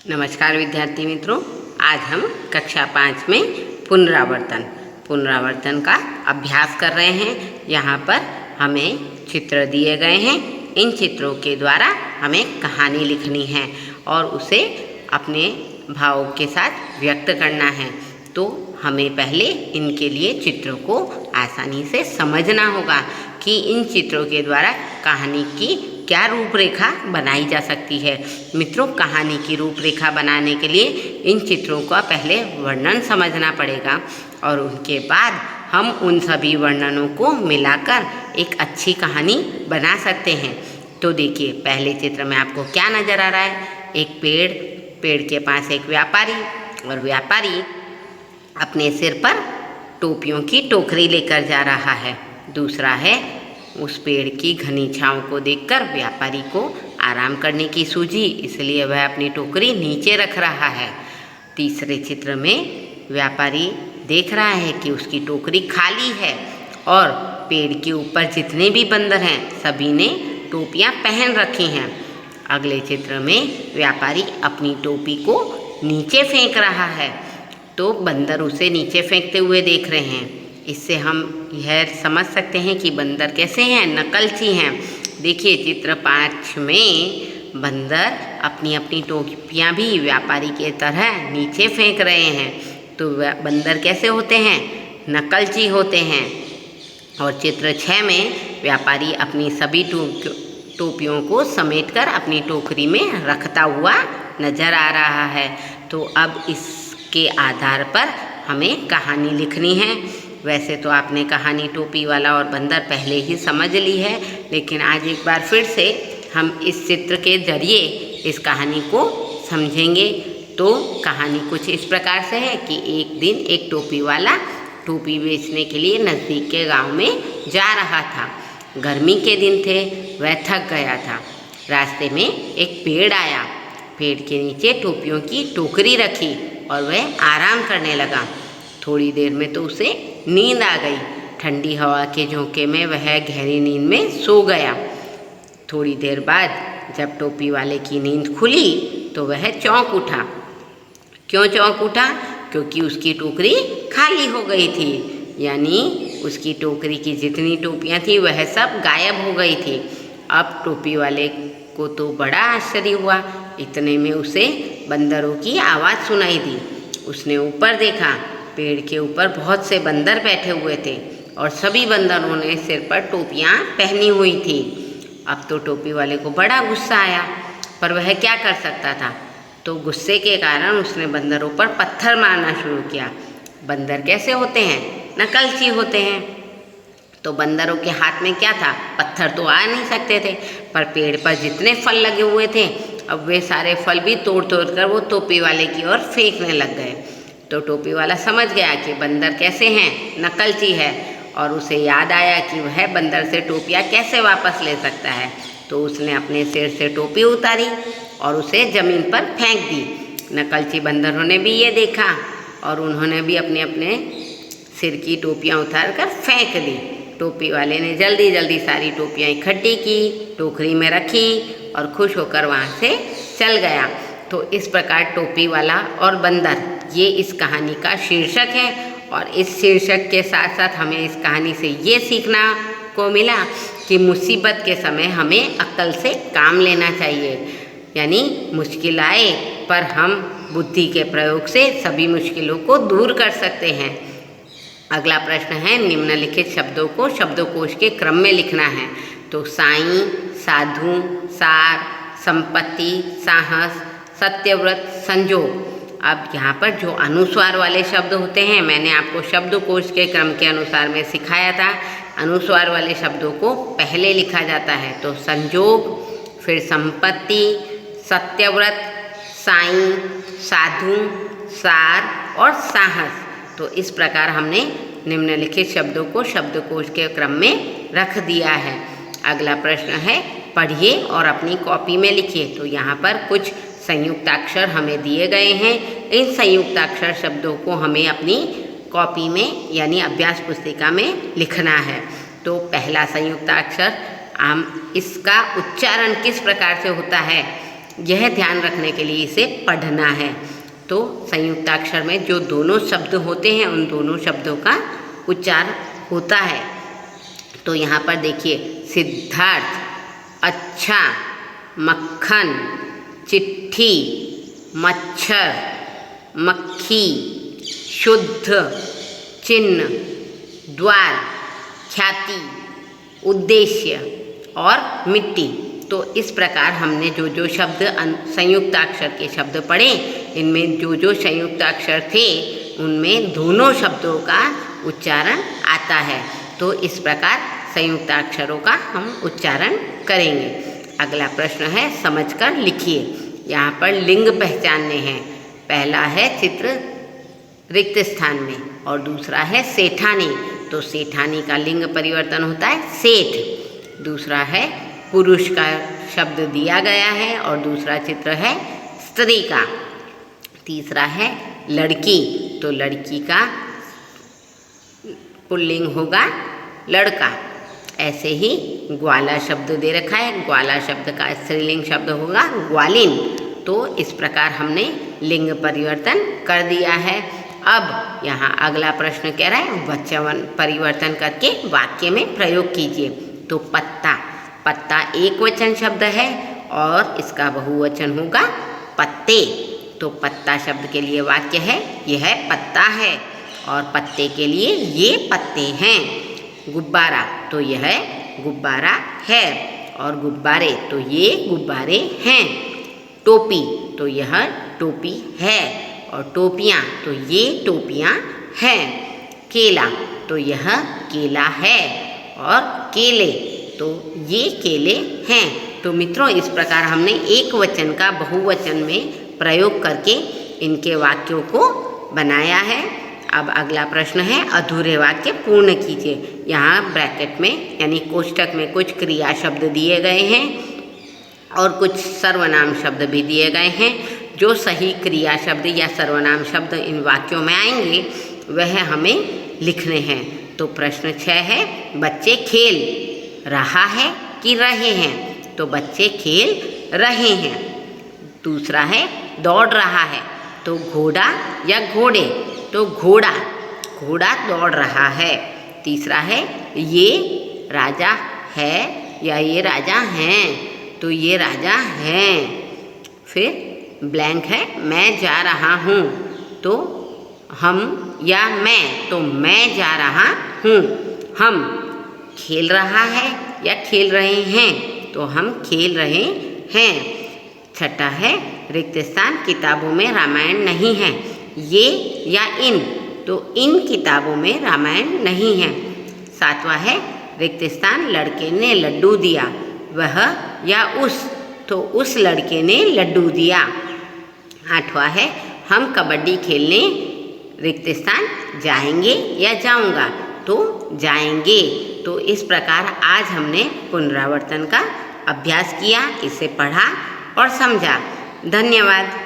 नमस्कार विद्यार्थी मित्रों, आज हम कक्षा 5 में पुनरावर्तन का अभ्यास कर रहे हैं। यहाँ पर हमें चित्र दिए गए हैं। इन चित्रों के द्वारा हमें कहानी लिखनी है और उसे अपने भावों के साथ व्यक्त करना है। तो हमें पहले इनके लिए चित्रों को आसानी से समझना होगा कि इन चित्रों के द्वारा कहानी की क्या रूपरेखा बनाई जा सकती है। मित्रों, कहानी की रूपरेखा बनाने के लिए इन चित्रों का पहले वर्णन समझना पड़ेगा और उनके बाद हम उन सभी वर्णनों को मिलाकर एक अच्छी कहानी बना सकते हैं। तो देखिए, पहले चित्र में आपको क्या नज़र आ रहा है? एक पेड़ के पास एक व्यापारी और व्यापारी अपने सिर पर टोपियों की टोकरी लेकर जा रहा है। दूसरा है, उस पेड़ की घनी छांव को देखकर व्यापारी को आराम करने की सूझी, इसलिए वह अपनी टोकरी नीचे रख रहा है। तीसरे चित्र में व्यापारी देख रहा है कि उसकी टोकरी खाली है और पेड़ के ऊपर जितने भी बंदर हैं सभी ने टोपियां पहन रखी हैं। अगले चित्र में व्यापारी अपनी टोपी को नीचे फेंक रहा है, तो बंदर उसे नीचे फेंकते हुए देख रहे हैं। इससे हम यह समझ सकते हैं कि बंदर कैसे हैं, नकलची हैं। देखिए, चित्र 5 में बंदर अपनी अपनी टोपियाँ भी व्यापारी के तरह नीचे फेंक रहे हैं। तो बंदर कैसे होते हैं? नकलची होते हैं। और चित्र 6 में व्यापारी अपनी सभी टोपियों को समेटकर अपनी टोकरी में रखता हुआ नजर आ रहा है। तो अब इसके आधार पर हमें कहानी लिखनी है। वैसे तो आपने कहानी टोपी वाला और बंदर पहले ही समझ ली है, लेकिन आज एक बार फिर से हम इस चित्र के जरिए इस कहानी को समझेंगे। तो कहानी कुछ इस प्रकार से है कि एक दिन एक टोपी वाला टोपी बेचने के लिए नज़दीक के गांव में जा रहा था। गर्मी के दिन थे, वह थक गया था। रास्ते में एक पेड़ आया। पेड़ के नीचे टोपियों की टोकरी रखी और वह आराम करने लगा। थोड़ी देर में तो उसे नींद आ गई। ठंडी हवा के झोंके में वह गहरी नींद में सो गया। थोड़ी देर बाद जब टोपी वाले की नींद खुली तो वह चौंक उठा। क्यों चौंक उठा? क्योंकि उसकी टोकरी खाली हो गई थी, यानी उसकी टोकरी की जितनी टोपियां थी वह सब गायब हो गई थी। अब टोपी वाले को तो बड़ा आश्चर्य हुआ। इतने में उसे बंदरों की आवाज़ सुनाई दी। उसने ऊपर देखा। पेड़ के ऊपर बहुत से बंदर बैठे हुए थे और सभी बंदरों ने सिर पर टोपियां पहनी हुई थी। अब तो टोपी वाले को बड़ा गुस्सा आया, पर वह क्या कर सकता था। तो गुस्से के कारण उसने बंदरों पर पत्थर मारना शुरू किया। बंदर कैसे होते हैं? नकलची होते हैं। तो बंदरों के हाथ में क्या था? पत्थर तो आ नहीं सकते थे, पर पेड़ पर जितने फल लगे हुए थे अब वे सारे फल भी तोड़ तोड़ कर वो टोपी वाले की ओर फेंकने लग गए। तो टोपी वाला समझ गया कि बंदर कैसे हैं, नकलची है, और उसे याद आया कि वह बंदर से टोपियाँ कैसे वापस ले सकता है। तो उसने अपने सिर से टोपी उतारी और उसे ज़मीन पर फेंक दी। नकलची बंदरों ने भी ये देखा और उन्होंने भी अपने अपने सिर की टोपियाँ उतार कर फेंक दी। टोपी वाले ने जल्दी जल्दी सारी टोपियाँ इकट्ठी की, टोकरी में रखी और खुश होकर वहाँ से चल गया। तो इस प्रकार टोपी वाला और बंदर, ये इस कहानी का शीर्षक है। और इस शीर्षक के साथ साथ हमें इस कहानी से ये सीखना को मिला कि मुसीबत के समय हमें अक्ल से काम लेना चाहिए, यानी मुश्किल आए पर हम बुद्धि के प्रयोग से सभी मुश्किलों को दूर कर सकते हैं। अगला प्रश्न है, निम्नलिखित शब्दों को शब्दकोश के क्रम में लिखना है। तो साईं, साधु, सार, संपत्ति, साहस, सत्यव्रत, संजोग। अब यहाँ पर जो अनुस्वार वाले शब्द होते हैं, मैंने आपको शब्दकोश के क्रम के अनुसार में सिखाया था। अनुस्वार वाले शब्दों को पहले लिखा जाता है। तो संजोग, फिर संपत्ति, सत्यव्रत, साईं, साधु, सार और साहस। तो इस प्रकार हमने निम्नलिखित शब्दों को शब्दकोश के क्रम में रख दिया है। अगला प्रश्न है, पढ़िए और अपनी कॉपी में लिखिए। तो यहाँ पर कुछ संयुक्ताक्षर हमें दिए गए हैं। इन संयुक्ताक्षर शब्दों को हमें अपनी कॉपी में यानी अभ्यास पुस्तिका में लिखना है। तो पहला संयुक्ताक्षर, इसका उच्चारण किस प्रकार से होता है? यह ध्यान रखने के लिए इसे पढ़ना है। तो संयुक्ताक्षर में जो दोनों शब्द होते हैं उन दोनों शब्दों का उच्चारण होता है। तो यहाँ पर देखिए, सिद्धार्थ, अच्छा, मक्खन, चिट्ठी, मच्छर, मक्खी, शुद्ध, चिन्ह, द्वार, ख्याति, उद्देश्य और मिट्टी। तो इस प्रकार हमने जो जो शब्द संयुक्ताक्षर के शब्द पढ़े, इनमें जो जो संयुक्ताक्षर थे उनमें दोनों शब्दों का उच्चारण आता है। तो इस प्रकार संयुक्ताक्षरों का हम उच्चारण करेंगे। अगला प्रश्न है, समझकर लिखिए। यहाँ पर लिंग पहचानने हैं। पहला है चित्र रिक्त स्थान में और दूसरा है सेठानी। तो सेठानी का लिंग परिवर्तन होता है सेठ। दूसरा है पुरुष का शब्द दिया गया है और दूसरा चित्र है स्त्री का। तीसरा है लड़की। तो लड़की का पुल्लिंग होगा लड़का। ऐसे ही ग्वाला शब्द दे रखा है, ग्वाला शब्द का स्त्रीलिंग शब्द होगा ग्वालिन। तो इस प्रकार हमने लिंग परिवर्तन कर दिया है। अब यहाँ अगला प्रश्न कह रहा है, वचन परिवर्तन करके वाक्य में प्रयोग कीजिए। तो पत्ता, पत्ता एक वचन शब्द है और इसका बहुवचन होगा पत्ते। तो पत्ता शब्द के लिए वाक्य है, यह पत्ता है, और पत्ते के लिए ये पत्ते हैं। गुब्बारा, तो यह गुब्बारा है, और गुब्बारे, तो ये गुब्बारे हैं। टोपी, तो यह टोपी है, और टोपियाँ, तो ये टोपियाँ हैं। केला, तो यह केला है, और केले, तो ये केले हैं। तो मित्रों, इस प्रकार हमने एक वचन का बहुवचन में प्रयोग करके इनके वाक्यों को बनाया है। अब अगला प्रश्न है, अधूरे वाक्य पूर्ण कीजिए। यहाँ ब्रैकेट में यानी कोष्ठक में कुछ क्रिया शब्द दिए गए हैं और कुछ सर्वनाम शब्द भी दिए गए हैं। जो सही क्रिया शब्द या सर्वनाम शब्द इन वाक्यों में आएंगे वह हमें लिखने हैं। तो प्रश्न 6 है, बच्चे खेल रहा है कि रहे हैं। तो बच्चे खेल रहे हैं। दूसरा है, दौड़ रहा है। तो घोड़ा या घोड़े, तो घोड़ा, घोड़ा दौड़ रहा है। तीसरा है, ये राजा है या ये राजा हैं। तो ये राजा हैं। फिर ब्लैंक है, मैं जा रहा हूँ। तो हम या मैं, तो मैं जा रहा हूँ। हम खेल रहा है या खेल रहे हैं। तो हम खेल रहे हैं। छठा है, रिक्त स्थान, किताबों में रामायण नहीं है। ये या इन, तो इन किताबों में रामायण नहीं है। सातवां है, रिक्त स्थान, लड़के ने लड्डू दिया। वह या उस, तो उस लड़के ने लड्डू दिया। आठवां है, हम कबड्डी खेलने रिक्त स्थान जाएंगे या जाऊंगा। तो जाएंगे। तो इस प्रकार आज हमने पुनरावर्तन का अभ्यास किया, इसे पढ़ा और समझा। धन्यवाद।